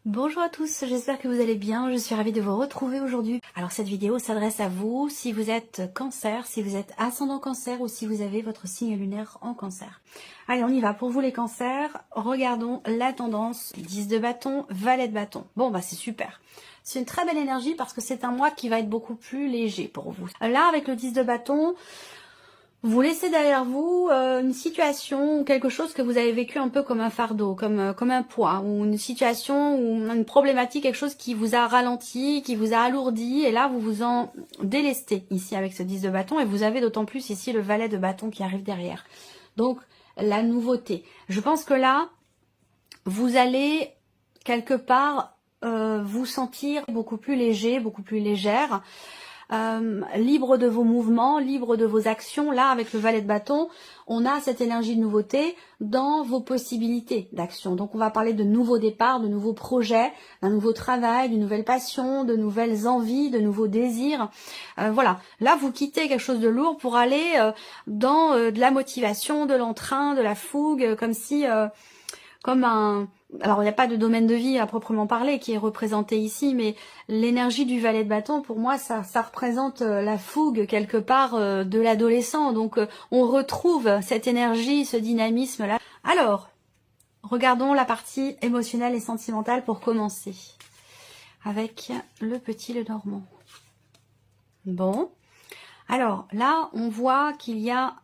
Bonjour à tous, j'espère que vous allez bien, je suis ravie de vous retrouver aujourd'hui. Alors cette vidéo s'adresse à vous si vous êtes cancer, si vous êtes ascendant cancer ou si vous avez votre signe lunaire en cancer. Allez, on y va, pour vous les cancers, regardons la tendance, 10 de bâton, valet de bâton. Bon bah c'est super. C'est une très belle énergie parce que c'est un mois qui va être beaucoup plus léger pour vous. Là avec le 10 de bâton, vous laissez derrière vous une situation ou quelque chose que vous avez vécu un peu comme un fardeau, comme un poids, ou une situation ou une problématique, quelque chose qui vous a ralenti, qui vous a alourdi, et là vous vous en délestez ici avec ce 10 de bâton, et vous avez d'autant plus ici le valet de bâton qui arrive derrière. Donc la nouveauté. Je pense que là, vous allez quelque part vous sentir beaucoup plus léger, beaucoup plus légère. Libre de vos mouvements, libre de vos actions. Là, avec le valet de bâton, on a cette énergie de nouveauté dans vos possibilités d'action. Donc, on va parler de nouveaux départs, de nouveaux projets, d'un nouveau travail, d'une nouvelle passion, de nouvelles envies, de nouveaux désirs. Voilà. Là, vous quittez quelque chose de lourd pour aller dans de la motivation, de l'entrain, de la fougue, comme si... comme un... Alors, il n'y a pas de domaine de vie à proprement parler qui est représenté ici, mais l'énergie du valet de bâton, pour moi, ça représente la fougue quelque part de l'adolescent. Donc, on retrouve cette énergie, ce dynamisme-là. Alors, regardons la partie émotionnelle et sentimentale pour commencer. Avec le petit Lenormand. Bon. Alors, là, on voit qu'il y a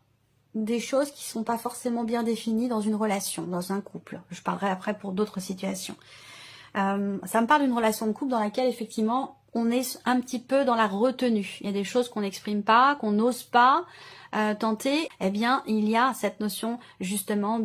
des choses qui sont pas forcément bien définies dans une relation, dans un couple. Je parlerai après pour d'autres situations. Ça me parle d'une relation de couple dans laquelle effectivement on est un petit peu dans la retenue. Il y a des choses qu'on n'exprime pas, qu'on n'ose pas tenter. Eh bien, il y a cette notion justement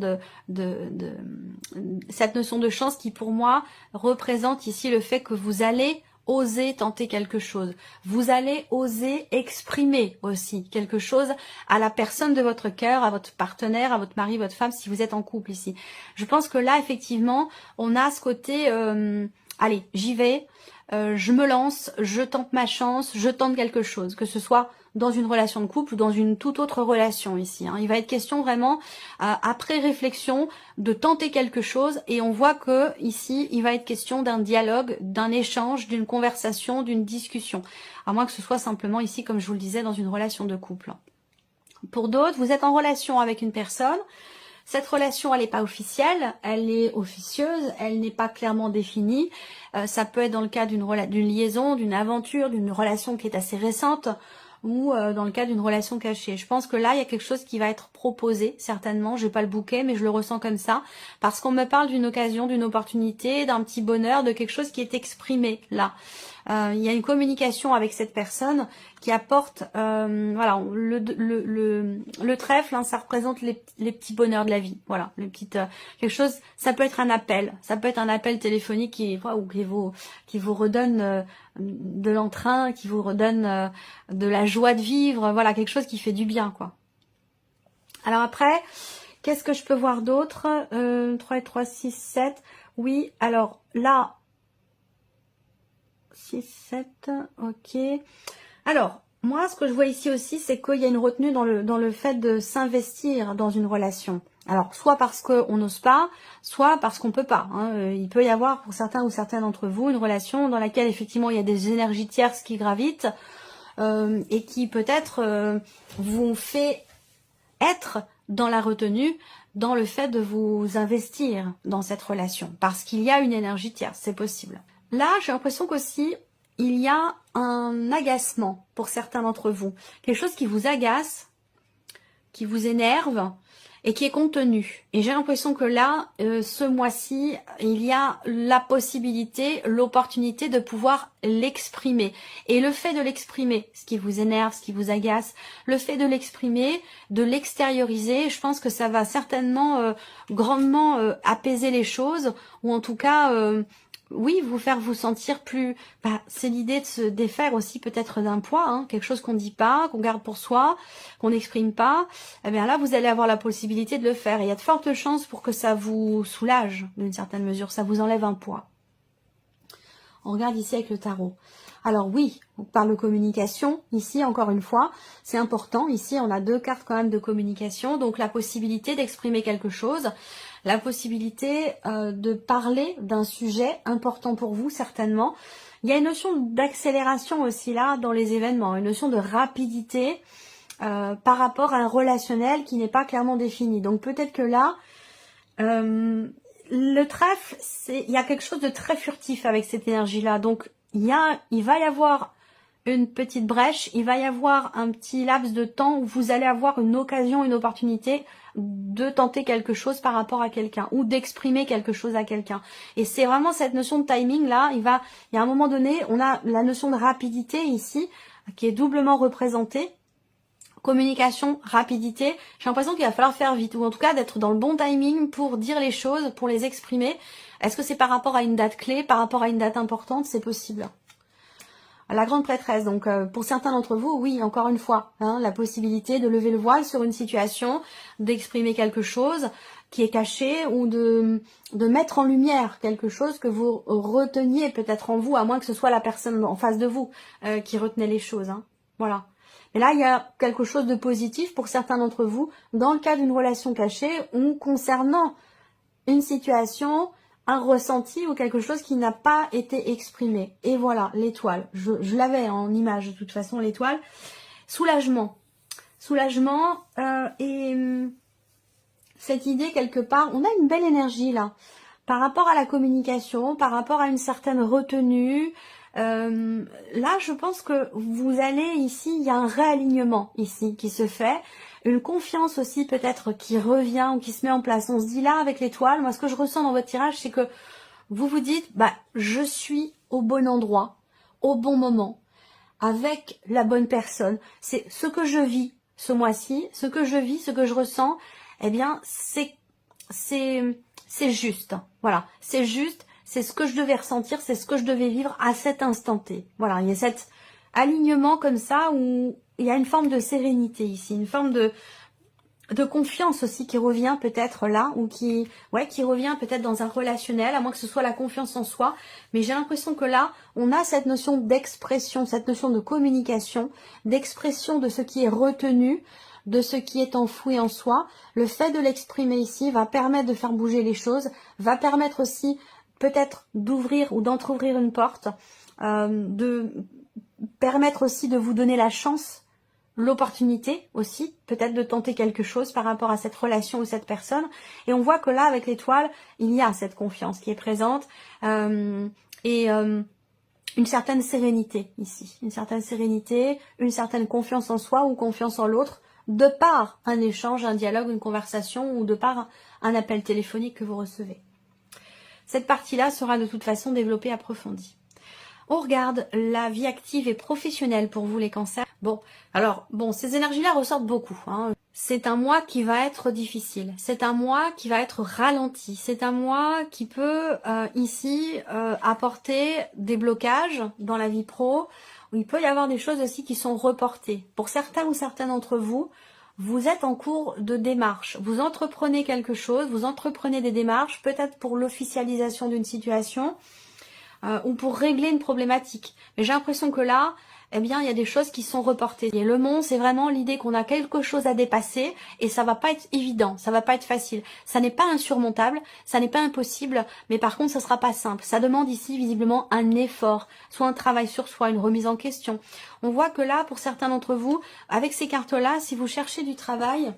cette notion de chance qui pour moi représente ici le fait que vous allez oser tenter quelque chose. Vous allez oser exprimer aussi quelque chose à la personne de votre cœur, à votre partenaire, à votre mari, votre femme, si vous êtes en couple ici. Je pense que là, effectivement, on a ce côté, allez, j'y vais, je me lance, je tente ma chance, je tente quelque chose, que ce soit dans une relation de couple ou dans une toute autre relation ici. Il va être question vraiment, après réflexion, de tenter quelque chose, et on voit que ici, il va être question d'un dialogue, d'un échange, d'une conversation, d'une discussion. À moins que ce soit simplement ici, comme je vous le disais, dans une relation de couple. Pour d'autres, vous êtes en relation avec une personne. Cette relation, elle n'est pas officielle, elle est officieuse, elle n'est pas clairement définie. Ça peut être dans le cas d'une liaison, d'une aventure, d'une relation qui est assez récente, ou dans le cas d'une relation cachée. Je pense que là, il y a quelque chose qui va être proposé, certainement. Je n'ai pas le bouquet, mais je le ressens comme ça, parce qu'on me parle d'une occasion, d'une opportunité, d'un petit bonheur, de quelque chose qui est exprimé là. Il y a une communication avec cette personne qui apporte, voilà, le trèfle, ça représente les petits bonheurs de la vie, voilà, les petites, quelque chose, ça peut être un appel, téléphonique qui vous redonne de l'entrain, qui vous redonne de la joie de vivre, voilà, quelque chose qui fait du bien, quoi. Alors après, qu'est-ce que je peux voir d'autre? 3 et 3, 6, 7, oui, alors là, 6, 7, ok. Alors, moi, ce que je vois ici aussi, c'est qu'il y a une retenue dans le fait de s'investir dans une relation. Alors, soit parce qu'on n'ose pas, soit parce qu'on peut pas. Il peut y avoir, pour certains ou certaines d'entre vous, une relation dans laquelle, effectivement, il y a des énergies tierces qui gravitent et qui, peut-être, vous fait être dans la retenue, dans le fait de vous investir dans cette relation. Parce qu'il y a une énergie tierce, c'est possible. Là, j'ai l'impression qu'aussi, il y a un agacement pour certains d'entre vous. Quelque chose qui vous agace, qui vous énerve et qui est contenu. Et j'ai l'impression que là, ce mois-ci, il y a la possibilité, l'opportunité de pouvoir l'exprimer. Et le fait de l'exprimer, ce qui vous énerve, ce qui vous agace, le fait de l'exprimer, de l'extérioriser, je pense que ça va certainement grandement apaiser les choses, ou en tout cas... oui, vous faire vous sentir plus... c'est l'idée de se défaire aussi peut-être d'un poids, quelque chose qu'on ne dit pas, qu'on garde pour soi, qu'on n'exprime pas. Eh bien là, vous allez avoir la possibilité de le faire. Et il y a de fortes chances pour que ça vous soulage d'une certaine mesure, ça vous enlève un poids. On regarde ici avec le tarot. Alors oui, on parle de communication. Ici, encore une fois, c'est important. Ici, on a deux cartes quand même de communication. Donc la possibilité d'exprimer quelque chose. la possibilité de parler d'un sujet important pour vous, certainement. Il y a une notion d'accélération aussi là dans les événements, une notion de rapidité par rapport à un relationnel qui n'est pas clairement défini. Donc peut-être que là, le trèfle, il y a quelque chose de très furtif avec cette énergie-là. Donc il va y avoir une petite brèche, il va y avoir un petit laps de temps où vous allez avoir une occasion, une opportunité de tenter quelque chose par rapport à quelqu'un ou d'exprimer quelque chose à quelqu'un. Et c'est vraiment cette notion de timing là, il y a un moment donné, on a la notion de rapidité ici qui est doublement représentée. Communication, rapidité, j'ai l'impression qu'il va falloir faire vite, ou en tout cas d'être dans le bon timing pour dire les choses, pour les exprimer. Est-ce que c'est par rapport à une date clé, par rapport à une date importante? C'est possible. La grande prêtresse, donc pour certains d'entre vous, oui, encore une fois, hein, la possibilité de lever le voile sur une situation, d'exprimer quelque chose qui est caché ou de mettre en lumière quelque chose que vous reteniez peut-être en vous, à moins que ce soit la personne en face de vous qui retenait les choses. Hein. Voilà. Mais là, il y a quelque chose de positif pour certains d'entre vous dans le cas d'une relation cachée ou concernant une situation, un ressenti ou quelque chose qui n'a pas été exprimé. Et voilà, l'étoile. Je l'avais en image de toute façon, l'étoile. Soulagement. Soulagement et cette idée quelque part, on a une belle énergie là. Par rapport à la communication, par rapport à une certaine retenue, là je pense que vous allez ici, il y a un réalignement ici qui se fait. Une confiance aussi peut-être qui revient ou qui se met en place. On se dit là avec l'étoile, moi ce que je ressens dans votre tirage, c'est que vous vous dites, bah je suis au bon endroit, au bon moment, avec la bonne personne. C'est ce que je vis ce mois-ci, ce que je vis, ce que je ressens, eh bien c'est juste. Voilà, c'est juste, c'est ce que je devais ressentir, c'est ce que je devais vivre à cet instant T. Voilà, il y a cet alignement comme ça où il y a une forme de sérénité ici, une forme de confiance aussi qui revient peut-être là, ou qui revient peut-être dans un relationnel, à moins que ce soit la confiance en soi. Mais j'ai l'impression que là, on a cette notion d'expression, cette notion de communication, d'expression de ce qui est retenu, de ce qui est enfoui en soi. Le fait de l'exprimer ici va permettre de faire bouger les choses, va permettre aussi peut-être d'ouvrir ou d'entrouvrir une porte, de permettre aussi de vous donner la chance, l'opportunité aussi, peut-être de tenter quelque chose par rapport à cette relation ou cette personne. Et on voit que là, avec l'étoile, il y a cette confiance qui est présente et une certaine sérénité ici. Une certaine sérénité, une certaine confiance en soi ou confiance en l'autre, de par un échange, un dialogue, une conversation ou de par un appel téléphonique que vous recevez. Cette partie-là sera de toute façon développée, approfondie. On regarde la vie active et professionnelle pour vous les cancers. Bon, ces énergies-là ressortent beaucoup. Hein. C'est un mois qui va être difficile. C'est un mois qui va être ralenti. C'est un mois qui peut ici apporter des blocages dans la vie pro. Où il peut y avoir des choses aussi qui sont reportées. Pour certains ou certaines d'entre vous, vous êtes en cours de démarche. Vous entreprenez quelque chose, vous entreprenez des démarches, peut-être pour l'officialisation d'une situation, ou pour régler une problématique. Mais j'ai l'impression que là, eh bien, il y a des choses qui sont reportées. Et le monde, c'est vraiment l'idée qu'on a quelque chose à dépasser et ça va pas être évident, ça va pas être facile. Ça n'est pas insurmontable, ça n'est pas impossible, mais par contre, ça sera pas simple. Ça demande ici, visiblement, un effort, soit un travail sur soi, une remise en question. On voit que là, pour certains d'entre vous, avec ces cartes-là, si vous cherchez du travail,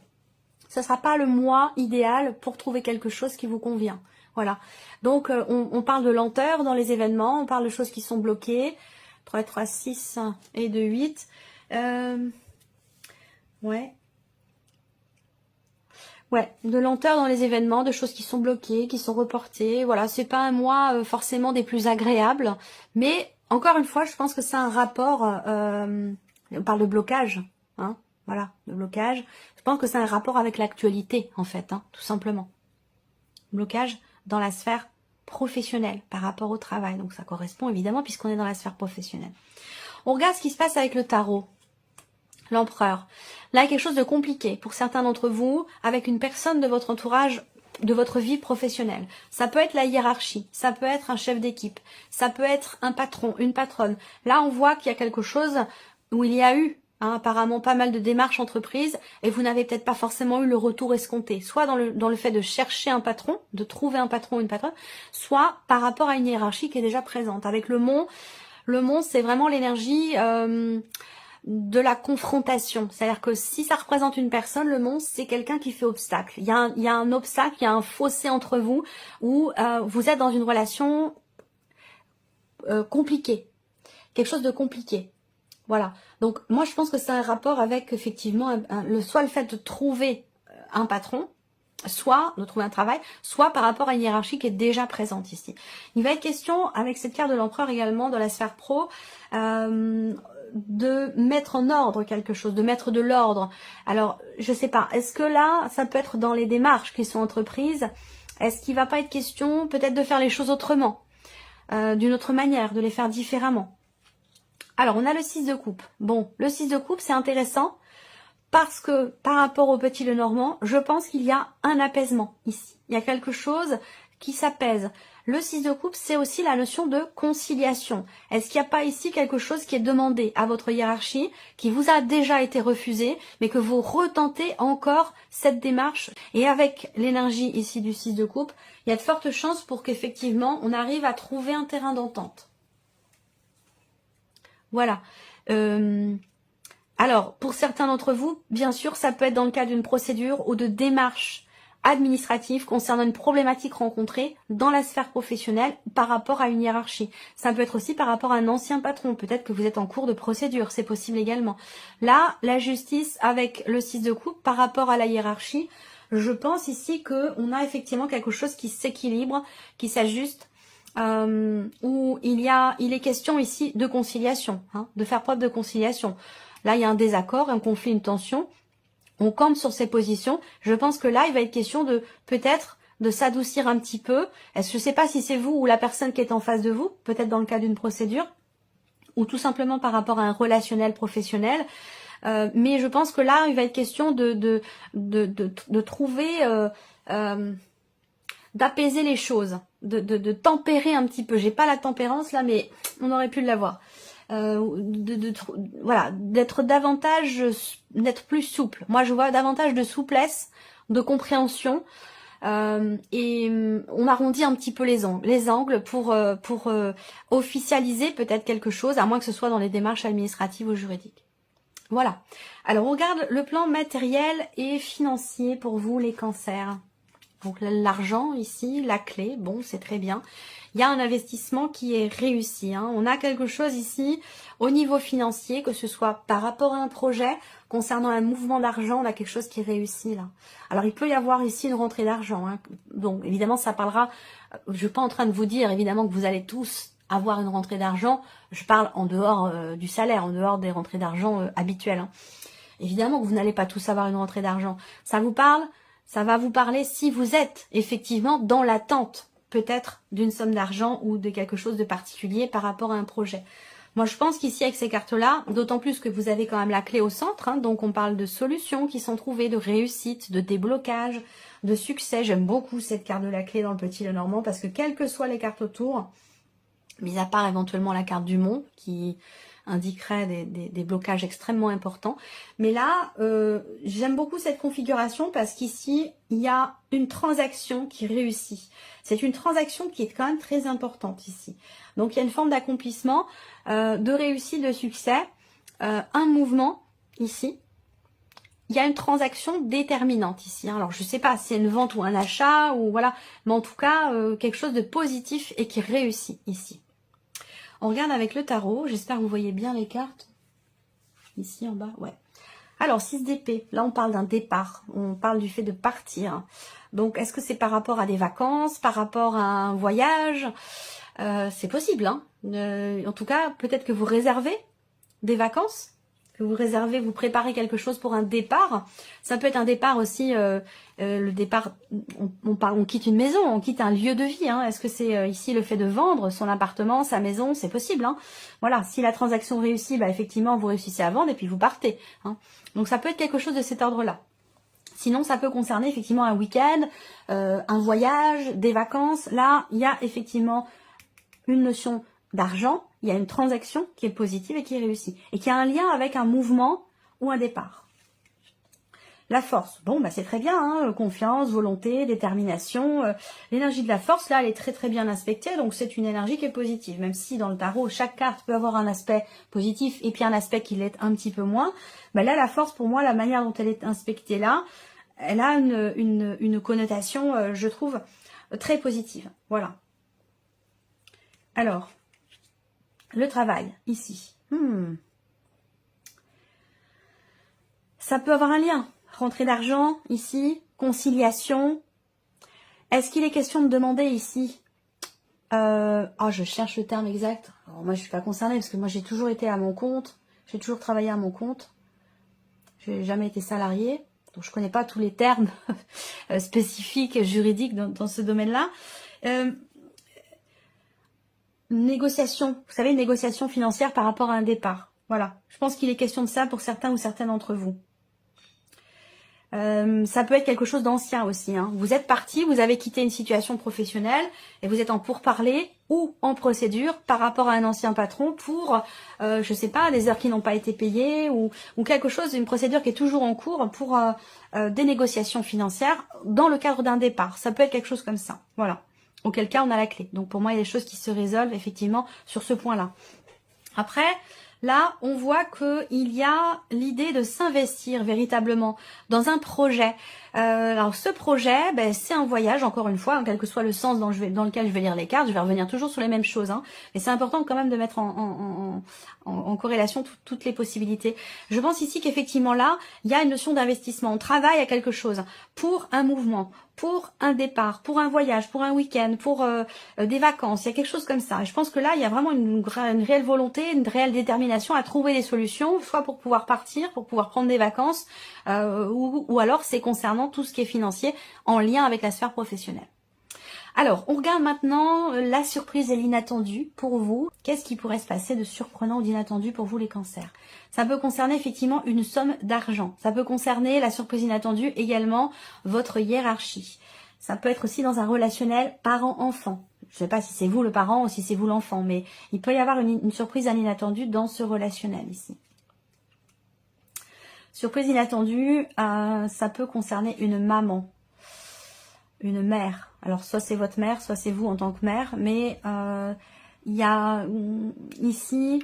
ce sera pas le mois idéal pour trouver quelque chose qui vous convient. Voilà. Donc, on parle de lenteur dans les événements, on parle de choses qui sont bloquées. 3, 3, 6 et 2, 8. Ouais, de lenteur dans les événements, de choses qui sont bloquées, qui sont reportées. Voilà, c'est pas un mois forcément des plus agréables. Mais, encore une fois, je pense que c'est un rapport... on parle de blocage, hein. Voilà, de blocage. Je pense que c'est un rapport avec l'actualité, en fait, hein, tout simplement. Blocage dans la sphère professionnelle par rapport au travail. Donc ça correspond évidemment puisqu'on est dans la sphère professionnelle. On regarde ce qui se passe avec le tarot. L'empereur. Là, il y a quelque chose de compliqué pour certains d'entre vous avec une personne de votre entourage, de votre vie professionnelle. Ça peut être la hiérarchie, ça peut être un chef d'équipe, ça peut être un patron, une patronne. Là, on voit qu'il y a quelque chose où il y a eu Hein, apparemment pas mal de démarches entreprises et vous n'avez peut-être pas forcément eu le retour escompté, soit dans le fait de chercher un patron, de trouver un patron ou une patronne, soit par rapport à une hiérarchie qui est déjà présente. Avec le mont c'est vraiment l'énergie de la confrontation. C'est-à-dire que si ça représente une personne, le monstre, c'est quelqu'un qui fait obstacle. Il y a un obstacle, il y a un fossé entre vous où vous êtes dans une relation compliquée. Quelque chose de compliqué. Voilà. Donc, moi, je pense que c'est un rapport avec, effectivement, soit le fait de trouver un patron, soit de trouver un travail, soit par rapport à une hiérarchie qui est déjà présente ici. Il va être question, avec cette carte de l'empereur également, dans la sphère pro, de mettre en ordre quelque chose, de mettre de l'ordre. Alors, je sais pas, est-ce que là, ça peut être dans les démarches qui sont entreprises? Est-ce qu'il va pas être question peut-être de faire les choses autrement, d'une autre manière, de les faire différemment? Alors, on a le 6 de coupe. Bon, le 6 de coupe, c'est intéressant parce que par rapport au petit Lenormand, je pense qu'il y a un apaisement ici. Il y a quelque chose qui s'apaise. Le 6 de coupe, c'est aussi la notion de conciliation. Est-ce qu'il n'y a pas ici quelque chose qui est demandé à votre hiérarchie, qui vous a déjà été refusé, mais que vous retentez encore cette démarche? Et avec l'énergie ici du 6 de coupe, il y a de fortes chances pour qu'effectivement, on arrive à trouver un terrain d'entente. Voilà. Alors, pour certains d'entre vous, bien sûr, ça peut être dans le cadre d'une procédure ou de démarche administrative concernant une problématique rencontrée dans la sphère professionnelle par rapport à une hiérarchie. Ça peut être aussi par rapport à un ancien patron. Peut-être que vous êtes en cours de procédure, c'est possible également. Là, la justice avec le 6 de coupe par rapport à la hiérarchie, je pense ici qu'on a effectivement quelque chose qui s'équilibre, qui s'ajuste. Où il est question ici de conciliation, hein, de faire preuve de conciliation. Là, il y a un désaccord, un conflit, une tension. On campe sur ses positions. Je pense que là, il va être question de peut-être de s'adoucir un petit peu. Est-ce que je ne sais pas si c'est vous ou la personne qui est en face de vous, peut-être dans le cas d'une procédure, ou tout simplement par rapport à un relationnel professionnel. Mais je pense que là, il va être question de trouver, d'apaiser les choses, de tempérer un petit peu. J'ai pas la tempérance là, mais on aurait pu l'avoir. Voilà, d'être davantage, d'être plus souple. Moi, je vois davantage de souplesse, de compréhension, et on arrondit un petit peu les angles pour officialiser peut-être quelque chose, à moins que ce soit dans les démarches administratives ou juridiques. Voilà. Alors, on regarde le plan matériel et financier pour vous, les cancers. Donc l'argent ici, la clé, bon, c'est très bien. Il y a un investissement qui est réussi. Hein. On a quelque chose ici au niveau financier, que ce soit par rapport à un projet, concernant un mouvement d'argent, on a quelque chose qui est réussi là. Alors il peut y avoir ici une rentrée d'argent. Hein. Donc évidemment, ça parlera, je ne suis pas en train de vous dire évidemment que vous allez tous avoir une rentrée d'argent. Je parle en dehors du salaire, en dehors des rentrées d'argent habituelles. Hein. Évidemment que vous n'allez pas tous avoir une rentrée d'argent. Ça vous parle ? Ça va vous parler si vous êtes effectivement dans l'attente peut-être d'une somme d'argent ou de quelque chose de particulier par rapport à un projet. Moi, je pense qu'ici, avec ces cartes-là, d'autant plus que vous avez quand même la clé au centre, hein, donc on parle de solutions qui sont trouvées, de réussite, de déblocage, de succès. J'aime beaucoup cette carte de la clé dans le petit Lenormand parce que quelles que soient les cartes autour, mis à part éventuellement la carte du mont qui indiquerait des blocages extrêmement importants. Mais là, j'aime beaucoup cette configuration parce qu'ici, il y a une transaction qui réussit. C'est une transaction qui est quand même très importante ici. Donc, il y a une forme d'accomplissement, de réussite, de succès, un mouvement ici. Il y a une transaction déterminante ici. Alors, je ne sais pas si c'est une vente ou un achat, ou voilà, mais en tout cas, quelque chose de positif et qui réussit ici. On regarde avec le tarot. J'espère que vous voyez bien les cartes. Ici en bas, ouais. Alors, 6 d'épée. Là, on parle d'un départ. On parle du fait de partir. Donc, est-ce que c'est par rapport à des vacances, par rapport à un voyage? C'est possible, hein. En tout cas, peut-être que vous réservez des vacances, que vous réservez, vous préparez quelque chose pour un départ. Ça peut être un départ aussi, le départ, on quitte une maison, on quitte un lieu de vie. Hein. Est-ce que c'est ici le fait de vendre son appartement, sa maison? C'est possible. Hein. Voilà, si la transaction réussit, bah, effectivement, vous réussissez à vendre et puis vous partez. Hein. Donc ça peut être quelque chose de cet ordre-là. Sinon, ça peut concerner effectivement un week-end, un voyage, des vacances. Là, il y a effectivement une notion d'argent, il y a une transaction qui est positive et qui réussit. Et qui a un lien avec un mouvement ou un départ. La force, bon, bah c'est très bien, hein, confiance, volonté, détermination. L'énergie de la force, là, elle est très très bien inspectée, donc c'est une énergie qui est positive. Même si dans le tarot, chaque carte peut avoir un aspect positif et puis un aspect qui l'est un petit peu moins. Bah là, la force, pour moi, la manière dont elle est inspectée là, elle a une connotation, je trouve, très positive. Voilà. Alors, le travail, ici. Ça peut avoir un lien. Rentrée d'argent, ici. Conciliation. Est-ce qu'il est question de demander ici je cherche le terme exact. Alors, moi, je suis pas concernée parce que moi, j'ai toujours été à mon compte. J'ai toujours travaillé à mon compte. J'ai jamais été salariée. Donc, je connais pas tous les termes spécifiques, juridiques dans ce domaine-là. Négociation, vous savez, négociation financière par rapport à un départ. Voilà, je pense qu'il est question de ça pour certains ou certaines d'entre vous. Ça peut être quelque chose d'ancien aussi. Hein. Vous êtes parti, vous avez quitté une situation professionnelle et vous êtes en pourparlers ou en procédure par rapport à un ancien patron pour, je sais pas, des heures qui n'ont pas été payées ou quelque chose, une procédure qui est toujours en cours pour des négociations financières dans le cadre d'un départ. Ça peut être quelque chose comme ça. Voilà. Auquel cas, on a la clé. Donc, pour moi, il y a des choses qui se résolvent effectivement sur ce point-là. Après, là, on voit qu'il y a l'idée de s'investir véritablement dans un projet. Alors, ce projet, c'est un voyage, encore une fois, quel que soit le sens dans lequel je vais lire les cartes. Je vais revenir toujours sur les mêmes choses. Hein, mais c'est important quand même de mettre en corrélation toutes les possibilités. Je pense ici qu'effectivement, là, il y a une notion d'investissement. On travaille à quelque chose pour un mouvement, pour un départ, pour un voyage, pour un week-end, pour des vacances. Il y a quelque chose comme ça. Et je pense que là, il y a vraiment une réelle volonté, une réelle détermination à trouver des solutions, soit pour pouvoir partir, pour pouvoir prendre des vacances, ou alors c'est concernant tout ce qui est financier en lien avec la sphère professionnelle. Alors, on regarde maintenant la surprise et l'inattendu pour vous. Qu'est-ce qui pourrait se passer de surprenant ou d'inattendu pour vous les cancers? Ça peut concerner effectivement une somme d'argent. Ça peut concerner la surprise inattendue également votre hiérarchie. Ça peut être aussi dans un relationnel parent-enfant. Je ne sais pas si c'est vous le parent ou si c'est vous l'enfant, mais il peut y avoir une surprise, un inattendu dans ce relationnel ici. Surprise inattendue, ça peut concerner une maman, une mère. Alors soit c'est votre mère, soit c'est vous en tant que mère, mais il y a ici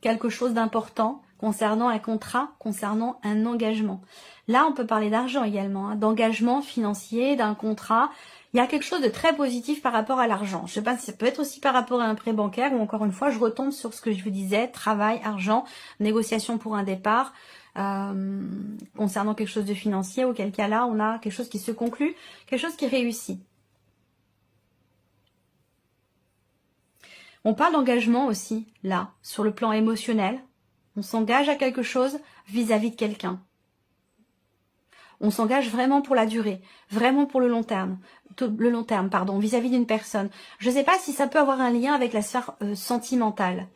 quelque chose d'important concernant un contrat, concernant un engagement. Là, on peut parler d'argent également, hein, d'engagement financier, d'un contrat. Il y a quelque chose de très positif par rapport à l'argent. Je sais pas si ça peut être aussi par rapport à un prêt bancaire ou encore une fois, je retombe sur ce que je vous disais, travail, argent, négociation pour un départ. Concernant quelque chose de financier, auquel cas là, on a quelque chose qui se conclut, quelque chose qui réussit. On parle d'engagement aussi, là, sur le plan émotionnel. On s'engage à quelque chose vis-à-vis de quelqu'un. On s'engage vraiment pour la durée, vraiment pour le long terme, vis-à-vis d'une personne. Je ne sais pas si ça peut avoir un lien avec la sphère sentimentale.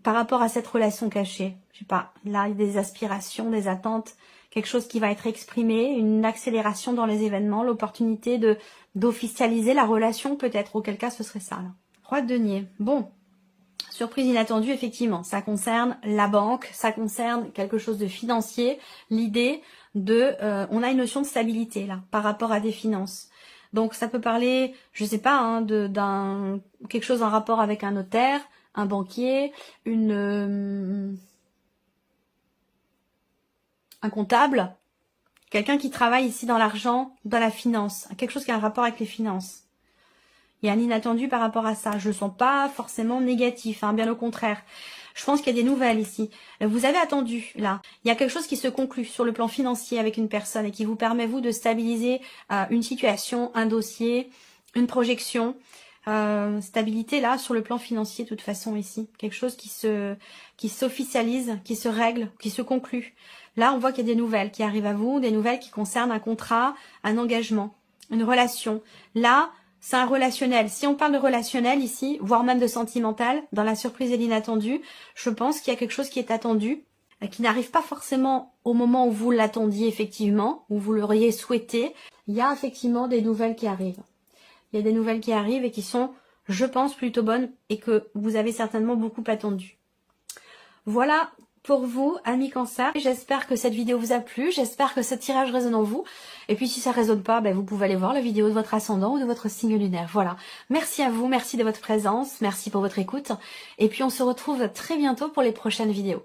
Par rapport à cette relation cachée, je sais pas, là il y a des aspirations, des attentes, quelque chose qui va être exprimé, une accélération dans les événements, l'opportunité d'officialiser la relation peut-être, auquel cas ce serait ça. Là. Roi de denier, bon, surprise inattendue effectivement, ça concerne la banque, ça concerne quelque chose de financier, l'idée de, on a une notion de stabilité là, par rapport à des finances. Donc ça peut parler, je sais pas, hein, quelque chose en rapport avec un notaire, un banquier, un comptable, quelqu'un qui travaille ici dans l'argent, dans la finance, quelque chose qui a un rapport avec les finances. Il y a un inattendu par rapport à ça. Je ne le sens pas forcément négatif, hein, bien au contraire. Je pense qu'il y a des nouvelles ici. Vous avez attendu, là. Il y a quelque chose qui se conclut sur le plan financier avec une personne et qui vous permet, vous, de stabiliser une situation, un dossier, une projection. Stabilité là sur le plan financier de toute façon ici, quelque chose qui s'officialise, qui se règle, qui se conclut. Là on voit qu'il y a des nouvelles qui arrivent à vous, des nouvelles qui concernent un contrat, un engagement, une relation. Là c'est un relationnel. Si on parle de relationnel ici, voire même de sentimental, dans la surprise et l'inattendu, je pense qu'il y a quelque chose qui est attendu, qui n'arrive pas forcément au moment où vous l'attendiez effectivement, où vous l'auriez souhaité. Il y a effectivement des nouvelles qui arrivent. Il y a des nouvelles qui arrivent et qui sont, je pense, plutôt bonne et que vous avez certainement beaucoup attendu. Voilà pour vous, amis Cancer. J'espère que cette vidéo vous a plu, j'espère que ce tirage résonne en vous. Et puis si ça résonne pas, vous pouvez aller voir la vidéo de votre ascendant ou de votre signe lunaire. Voilà, merci à vous, merci de votre présence, merci pour votre écoute. Et puis on se retrouve très bientôt pour les prochaines vidéos.